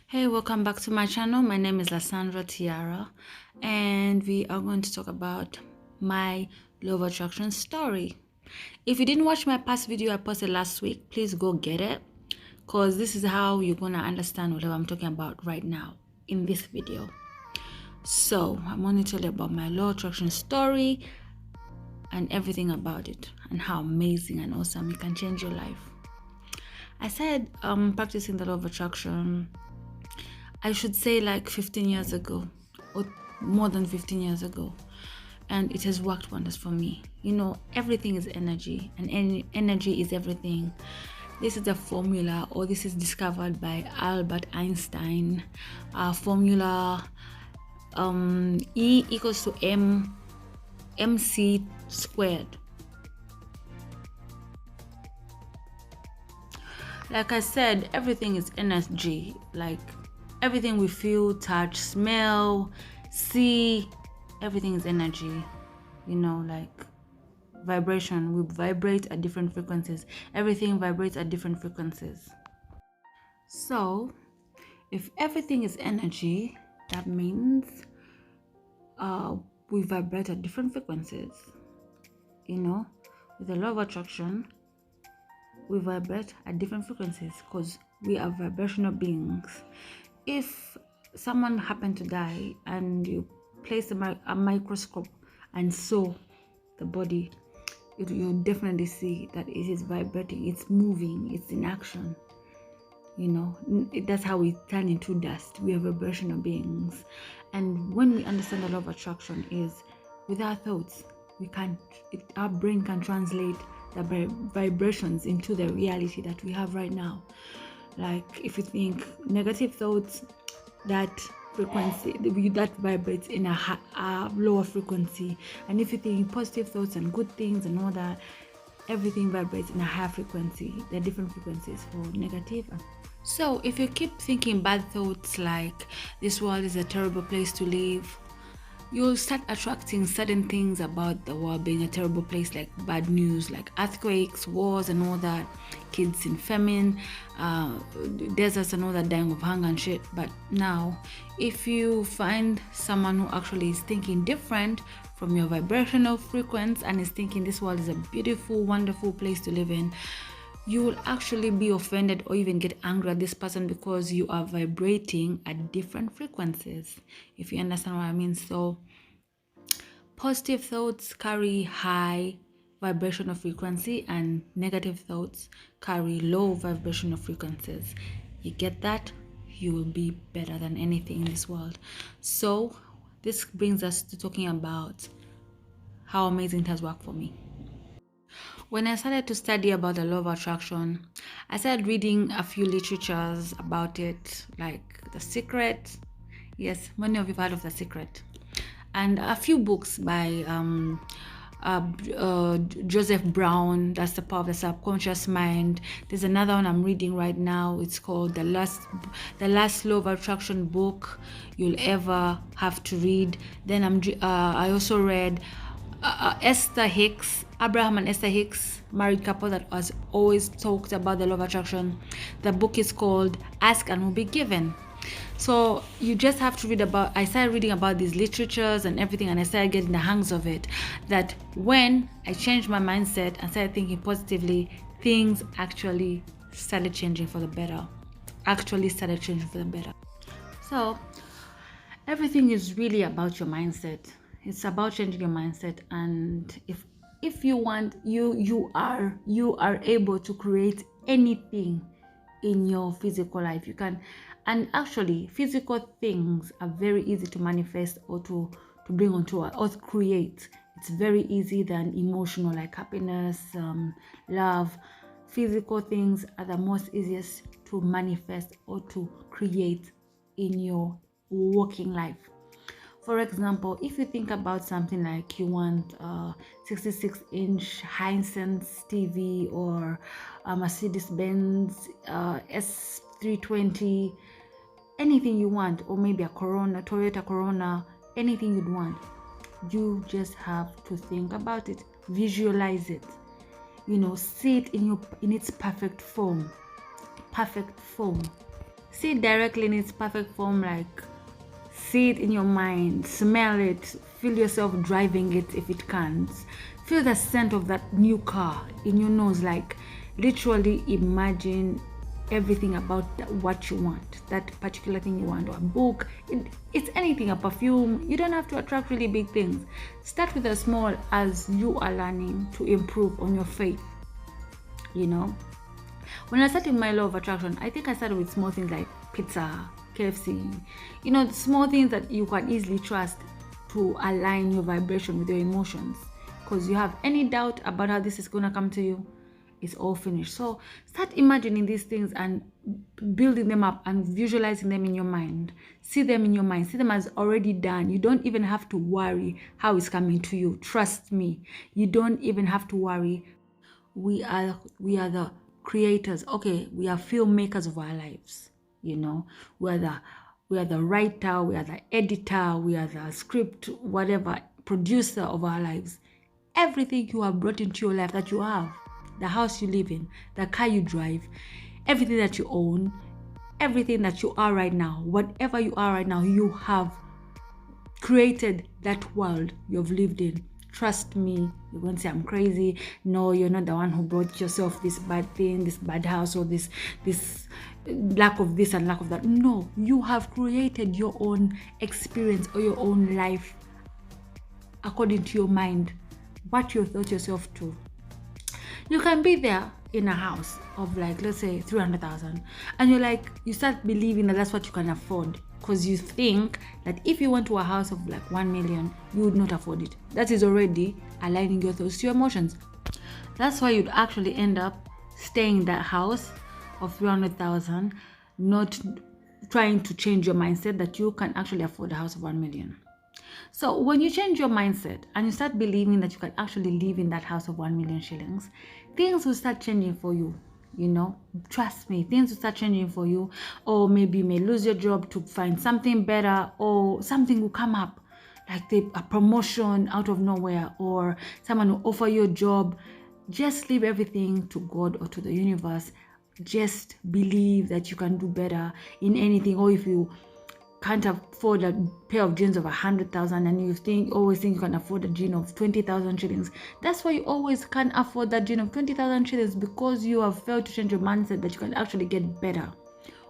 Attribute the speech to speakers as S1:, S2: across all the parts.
S1: Hey, welcome back to my channel. My name is Lasandra Tiara, and we are going to talk about my law of attraction story. If you didn't watch my past video I posted last week, please go get it, because this is how you're gonna understand whatever I'm talking about right now in this video. So I'm going to tell you about my law of attraction story and everything about it, and how amazing and awesome it can change your life. I started practicing the law of attraction, I should say, like 15 years ago, or more than 15 years ago. And it has worked wonders for me. You know, everything is energy, and energy is everything. This is a formula, or this is discovered by Albert Einstein. Formula E equals to mc squared. Like I said, everything is energy. Like everything we feel, touch, smell, see, everything is energy. You know, like vibration. We vibrate at different frequencies. Everything vibrates at different frequencies. So if everything is energy, that means we vibrate at different frequencies. You know, with the law of attraction, we vibrate at different frequencies because we are vibrational beings. If someone happened to die and you place a microscope and saw the body, you'll definitely see that it is vibrating, it's moving, it's in action. You know, that's how we turn into dust. We are vibrational beings. And when we understand the law of attraction is, with our thoughts, our brain can translate the vibrations into the reality that we have right now. Like if you think negative thoughts, that frequency that vibrates in a lower frequency. And if you think positive thoughts and good things and all that, everything vibrates in a higher frequency. There are different frequencies for negative. So if you keep thinking bad thoughts like this world is a terrible place to live, you'll start attracting certain things about the world being a terrible place, like bad news, like earthquakes, wars and all that, kids in famine, deserts and all that, dying of hunger and shit. But now, if you find someone who actually is thinking different from your vibrational frequency and is thinking this world is a beautiful, wonderful place to live in, you will actually be offended or even get angry at this person because you are vibrating at different frequencies, if you understand what I mean. So positive thoughts carry high vibrational frequency and negative thoughts carry low vibrational frequencies. You get that? You will be better than anything in this world. So this brings us to talking about how amazing it has worked for me. When I started to study about the law of attraction, I started reading a few literatures about it, like The Secret. Yes, many of you have heard of The Secret. And a few books by Joseph Brown, that's The Power of the Subconscious Mind. There's another one I'm reading right now. It's called The Last Law of Attraction book you'll ever have to read. Then I also read Esther Hicks, Abraham and Esther Hicks, married couple that has always talked about the law of attraction. The book is called Ask and Will Be Given. So you just have to read about, I started reading about these literatures and everything, and I started getting the hangs of it, that when I changed my mindset and started thinking positively, things actually started changing for the better. So everything is really about your mindset. It's about changing your mindset, and if you want, you are able to create anything in your physical life. You can, and actually physical things are very easy to manifest or to bring onto or to create. It's very easy than emotional, like happiness, love. Physical things are the most easiest to manifest or to create in your working life. For example, if you think about something like you want a 66-inch Hisense TV or a Mercedes-Benz S320, anything you want, or maybe a Toyota Corona, anything you'd want, you just have to think about it, visualize it, you know, see it in its perfect form. See it directly in its perfect form, like see it in your mind, smell it, feel yourself driving it if it can't. Feel the scent of that new car in your nose, like literally imagine everything about what you want, that particular thing you want, or a book, it's anything, a perfume. You don't have to attract really big things. Start with a small as you are learning to improve on your faith. When I started my law of attraction, I think I started with small things like pizza, KFC, small things that you can easily trust to align your vibration with your emotions. Because you have any doubt about how this is going to come to you, it's all finished. So start imagining these things and building them up and visualizing them in your mind. See them in your mind. See them as already done. You don't even have to worry how it's coming to you. Trust me. You don't even have to worry. We are the creators. Okay, we are filmmakers of our lives. We are the writer, we are the editor, we are the script, whatever, producer of our lives. Everything you have brought into your life that you have, the house you live in, the car you drive, everything that you own, everything that you are right now, whatever you are right now, you have created that world you've lived in. Trust me. You're going to say I'm crazy. No, you're not the one who brought yourself this bad thing, this bad house, or this lack of this and lack of that. No, you have created your own experience or your own life according to your mind, what you thought yourself to. You can be there in a house of like, let's say 300,000, and you start believing that that's what you can afford, because you think that if you went to a house of like 1 million, you would not afford it. That is already aligning your thoughts to your emotions. That's why you'd actually end up staying in that house of 300,000, not trying to change your mindset that you can actually afford a house of 1 million. So when you change your mindset and you start believing that you can actually live in that house of 1 million shillings, things will start changing for you. Trust me, things will start changing for you. Or maybe you may lose your job to find something better, or something will come up, like a promotion out of nowhere, or someone will offer you a job. Just leave everything to God or to the universe. Just believe that you can do better in anything. Or if you can't afford a pair of jeans of 100,000 and you always think you can afford a jean of 20,000 shillings. That's why you always can't afford that jean of 20,000 shillings, because you have failed to change your mindset that you can actually get better.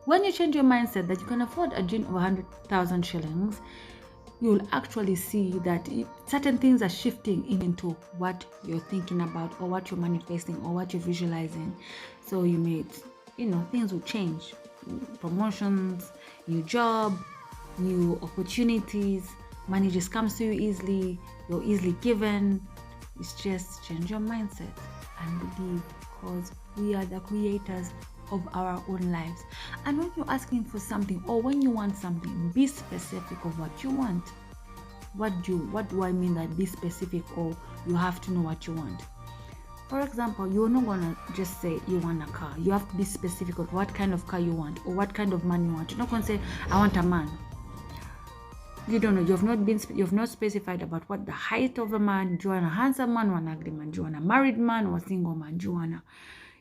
S1: When you change your mindset that you can afford a jean of 100,000 shillings, you'll actually see that certain things are shifting into what you're thinking about, or what you're manifesting, or what you're visualizing. So you may, things will change. Promotions, new job, new opportunities, money just comes to you easily, you're easily given. It's just change your mindset and believe, because we are the creators of our own lives. And when you're asking for something, or when you want something, be specific of what you want. What do I mean that be specific, or you have to know what you want? For example, you're not gonna just say you want a car. You have to be specific of what kind of car you want, or what kind of man you want. You're not gonna say I want a man. You don't know. You've not specified about what the height of a man. Do you want a handsome man or an ugly man? Do you want a married man or a single man? Do you want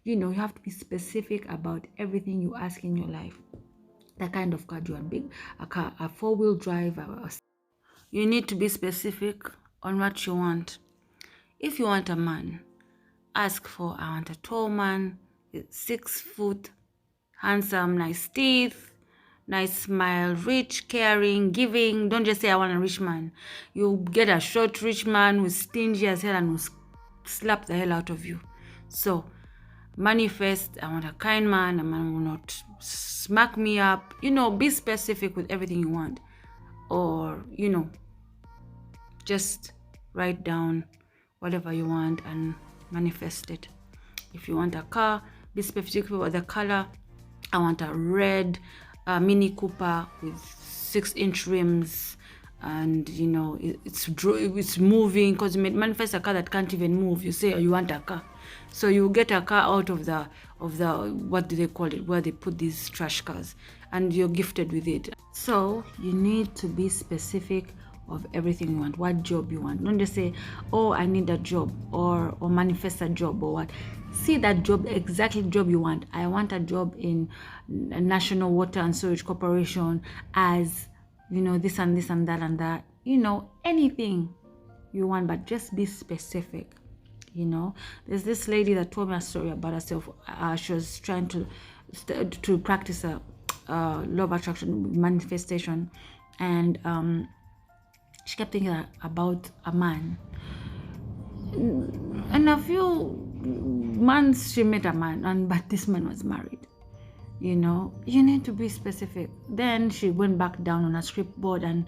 S1: you have to be specific about everything you ask in your life. The kind of car. Do you want a car, a 4-wheel drive? You need to be specific on what you want. If you want a man, ask for, I want a tall man, 6 foot, handsome, nice teeth, nice smile, rich, caring, giving. Don't just say I want a rich man. You'll get a short rich man who's stingy as hell and will slap the hell out of you. So manifest, I want a kind man, a man who will not smack me up. Be specific with everything you want. Or, just write down whatever you want and manifest it. If you want a car, be specific about the color. I want a red Mini Cooper with 6-inch rims, and it's moving, because you may manifest a car that can't even move. You say you want a car, so you get a car out of the what do they call it, where they put these trash cars, and you're gifted with it. So you need to be specific of everything you want, what job you want. Don't just say, oh, I need a job, or manifest a job, or what. See that job, exactly job you want. I want a job in National Water and Sewage Corporation as, this and this and that, anything you want, but just be specific. There's this lady that told me a story about herself. She was trying to practice a law of attraction manifestation, and she kept thinking about a man. In a few months, she met a man, but this man was married. You need to be specific. Then she went back down on a script board and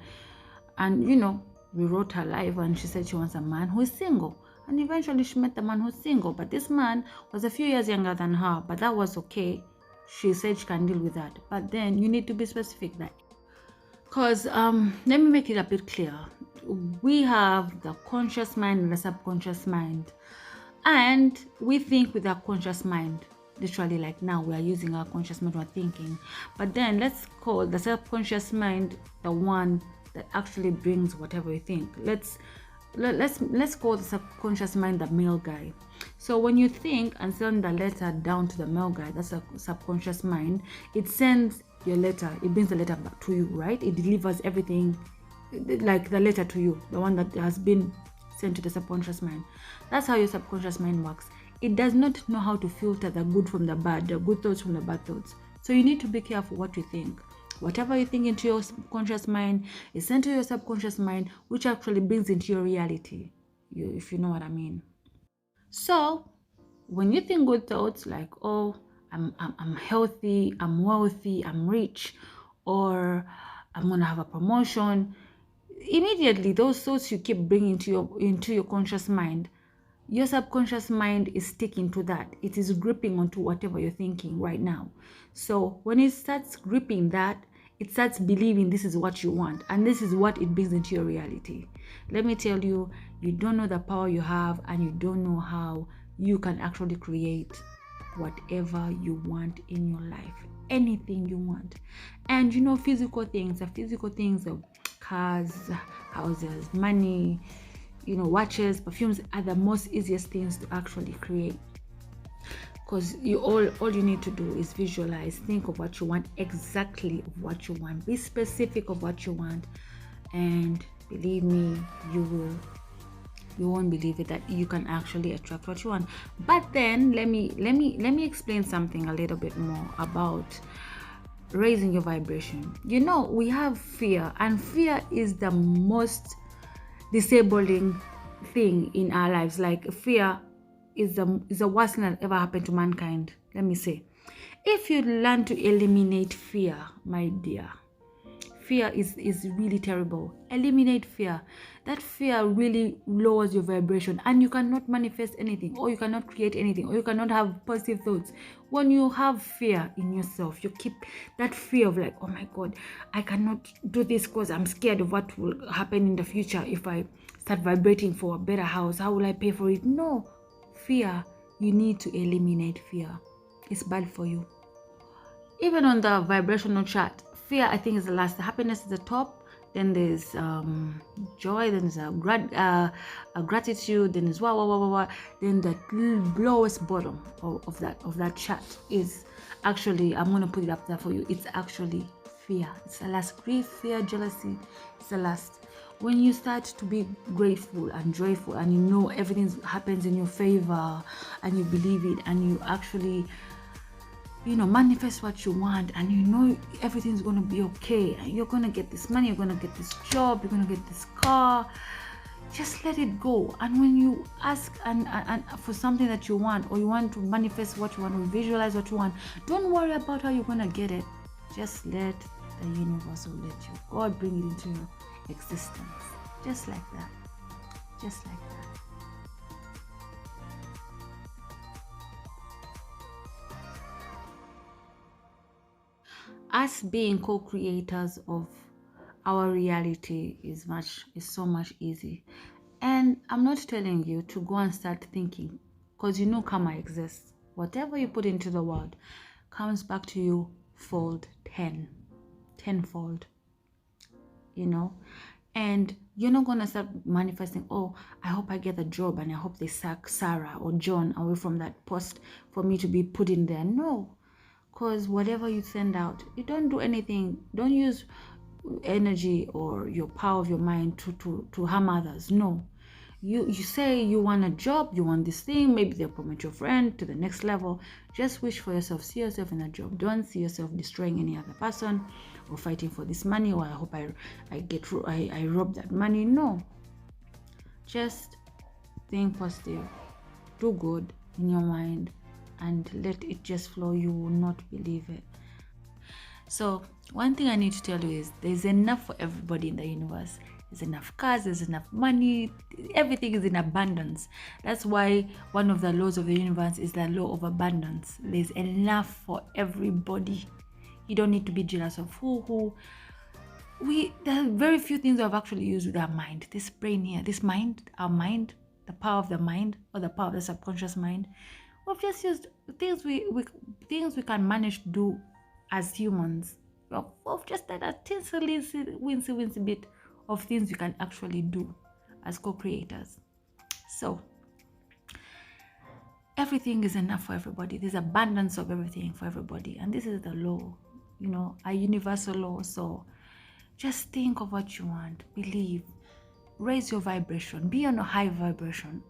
S1: we wrote her life, and she said she wants a man who is single. And eventually she met the man who's single, but this man was a few years younger than her, but that was okay. She said she can deal with that. But then you need to be specific, that because let me make it a bit clear. We have the conscious mind and the subconscious mind, and we think with our conscious mind. Literally, like now we are using our conscious mind, we're thinking, but then let's call the subconscious mind the one that actually brings whatever you think. Let's call the subconscious mind the mail guy. So when you think and send the letter down to the mail guy, that's a subconscious mind. It sends your letter, it brings the letter back to you, right? It delivers everything, like the letter to you, the one that has been sent to the subconscious mind. That's how your subconscious mind works. It does not know how to filter the good from the bad, the good thoughts from the bad thoughts. So you need to be careful what you think. Whatever you think into your conscious mind is sent to your subconscious mind, which actually brings into your reality, if you know what I mean. So when you think good thoughts like, oh, I'm healthy, I'm wealthy, I'm rich, or I'm gonna have a promotion, immediately those thoughts you keep bringing into your conscious mind, your subconscious mind is sticking to that. It is gripping onto whatever you're thinking right now. So when it starts gripping that, it starts believing this is what you want, and this is what it brings into your reality. Let me tell you, you don't know the power you have, and you don't know how you can actually create whatever you want in your life, anything you want. And physical things of cars, houses, money, watches, perfumes are the most easiest things to actually create, because all you need to do is visualize, think of what you want, exactly of what you want, be specific of what you want, and believe me, you won't believe it, that you can actually attract what you want. But then let me explain something a little bit more about raising your vibration. We have fear, and fear is the most disabling thing in our lives. Like, fear is the worst thing that ever happened to mankind. Let me say, if you learn to eliminate fear, my dear, fear is really terrible. Eliminate fear. That fear really lowers your vibration, and you cannot manifest anything, or you cannot create anything, or you cannot have positive thoughts. When you have fear in yourself, you keep that fear of like, oh my God, I cannot do this because I'm scared of what will happen in the future if I start vibrating for a better house. How will I pay for it? No, fear. You need to eliminate fear. It's bad for you. Even on the vibrational chart, fear, I think, is the last. Happiness is the top. Then there's joy. Then there's a gratitude. Then there's wow. Then the lowest bottom of that chart is actually, I'm gonna put it up there for you. It's actually fear. It's the last. Grief, fear, jealousy. It's the last. When you start to be grateful and joyful, and everything happens in your favor, and you believe it, and you actually manifest what you want, and everything's gonna be okay, and you're gonna get this money, you're gonna get this job, you're gonna get this car. Just let it go. And when you ask and for something that you want, or you want to manifest what you want, or visualize what you want, don't worry about how you're gonna get it. Just let the universe will let you. God bring it into your existence. Just like that. Just like that. Us being co-creators of our reality is so much easy. And I'm not telling you to go and start thinking, because karma exists. Whatever you put into the world comes back to you tenfold. And you're not going to start manifesting, oh, I hope I get a job and I hope they sack Sarah or John away from that post for me to be put in there. No, because whatever you send out, you don't do anything. Don't use energy or your power of your mind to harm others. No, you say you want a job, you want this thing, maybe they'll promote your friend to the next level. Just wish for yourself, see yourself in a job. Don't see yourself destroying any other person or fighting for this money, or I hope I rob that money. No, just think positive, do good in your mind, and let it just flow. You will not believe it. So one thing I need to tell you is there's enough for everybody in the universe. There's enough cars, there's enough money, everything is in abundance. That's why one of the laws of the universe is the law of abundance. There's enough for everybody. You don't need to be jealous of who. There are very few things we've actually used with our mind. This brain here, this mind, our mind, the power of the mind or the power of the subconscious mind. We've just used things things we can manage to do as humans. We've just done a wincy bit of things we can actually do as co-creators. So everything is enough for everybody. There's abundance of everything for everybody, and this is the law, a universal law. So just think of what you want, believe, raise your vibration, be on a high vibration.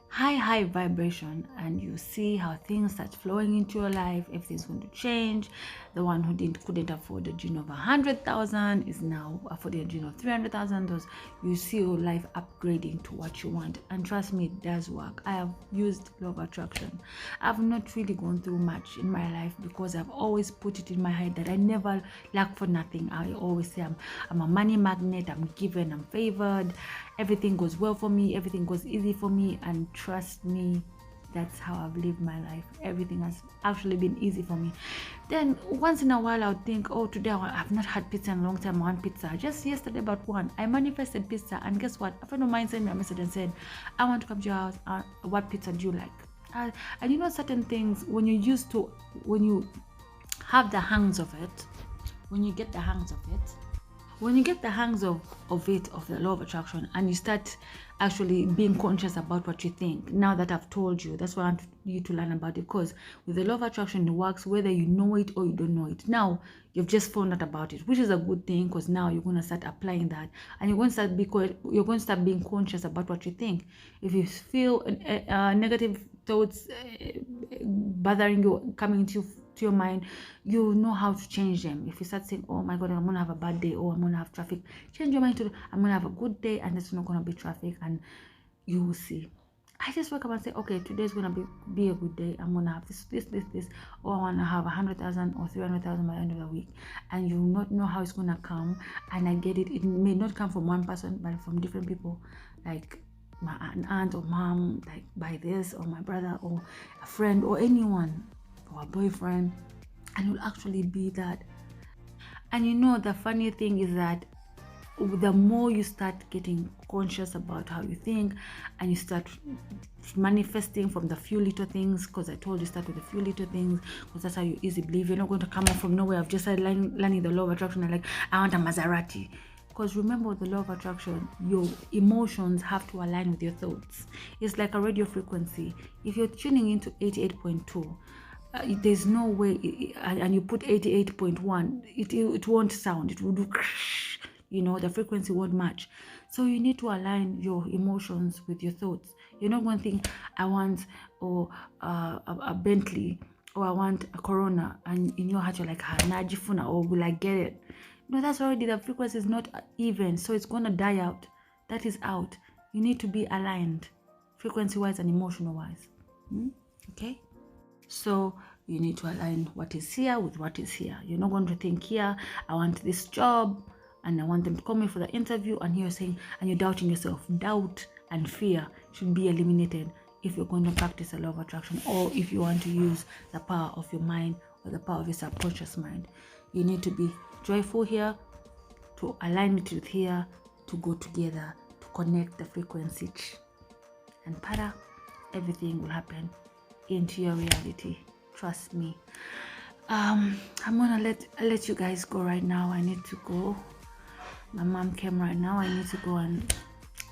S1: High vibration, and you see how things start flowing into your life. Everything's going to change. The one who couldn't afford a gene of 100,000 is now affording a gene of 300,000. You see your life upgrading to what you want, and trust me, it does work. I have used law of attraction. I've not really gone through much in my life because I've always put it in my head that I never lack for nothing. I always say I'm a money magnet, I'm given, I'm favored, everything goes well for me, everything goes easy for me, and trust me, that's how I've lived my life. Everything has actually been easy for me. Then once in a while I'll think, oh, today I've not had pizza in a long time. I want pizza. Just yesterday about one, I manifested pizza, and guess what? A friend of mine sent me a message and said, I want to come to your house. What pizza do you like? And certain things, when you have the hangs of it, when you get the hangs of it, of the law of attraction, and you start actually being conscious about what you think. Now that I've told you, that's why I want you to learn about it, because with the law of attraction, it works whether you know it or you don't know it. Now you've just found out about it, which is a good thing, because now you're going to start applying that, and you're going to start being conscious about what you think. If you feel negative thoughts bothering you, coming into your mind, you know how to change them. If you start saying, oh my god, I'm gonna have a bad day, or I'm gonna have traffic, change your mind to, I'm gonna have a good day and there's not gonna be traffic, and you will see. I just wake up and say, okay, today's gonna be a good day. I'm gonna have this, or I wanna have 100,000 or 300,000 by the end of the week, and you will not know how it's gonna come. And I get it. It may not come from one person, but from different people, like an aunt or mom, like by this, or my brother, or a friend, or anyone, or a boyfriend, and it will actually be that. And the funny thing is that the more you start getting conscious about how you think, and you start manifesting from the few little things, because I told you start with the few little things, because that's how you easily believe. You're not going to come up from nowhere. I've just started learning the law of attraction, and like, I want a Maserati. Because remember, with the law of attraction, your emotions have to align with your thoughts. It's like a radio frequency. If you're tuning into 88.2, there's no way, and you put 88.1, it won't sound. It will do, the frequency won't match. So you need to align your emotions with your thoughts. You're not going to think, I want a Bentley, or I want a Corona, and in your heart you're like, Najifuna, or will I get it? No, that's already, the frequency is not even, so it's going to die out. That is out. You need to be aligned, frequency wise and emotional wise. Okay, so you need to align what is here with what is here. You're not going to think, here, I want this job and I want them to call me for the interview, and you're saying, and you're doubting yourself. Doubt and fear should be eliminated if you're going to practice the law of attraction, or if you want to use the power of your mind or the power of your subconscious mind. You need to be joyful here, to align it with here, to go together, to connect the frequency, and para, everything will happen into your reality. Trust me. I'm gonna let you guys go right now. I need to go. my mom came right now. I need to go and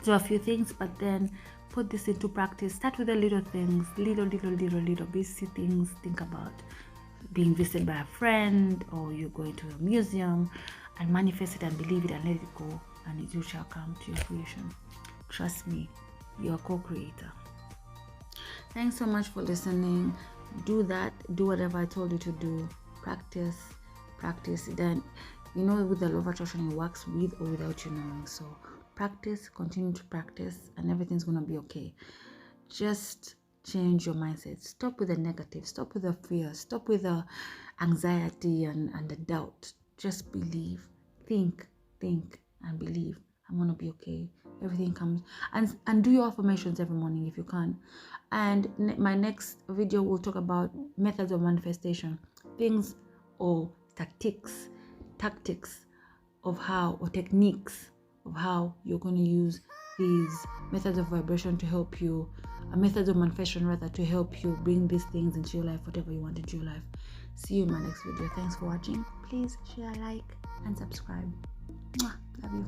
S1: do a few things, but then put this into practice. Start with the little things, little basic things. Think about being visited by a friend, or you're going to a museum, and manifest it and believe it and let it go, and it shall come to your fruition. Trust me, you're a co-creator. Thanks so much for listening. Do that. Do whatever I told you to do. Practice. Then, with the law of attraction, it works with or without you knowing. So practice, continue to practice, and everything's going to be okay. Just change your mindset. Stop with the negative. Stop with the fear. Stop with the anxiety and the doubt. Just believe. Think, and believe. I'm going to be okay. Everything comes. And do your affirmations every morning if you can. And my next video will talk about methods of manifestation. Things or tactics of how, or techniques of how you're going to use these methods of vibration to help you, methods of manifestation rather, to help you bring these things into your life, whatever you want into your life. See you in my next video. Thanks for watching. Please share, like, and subscribe. Mwah. Love you.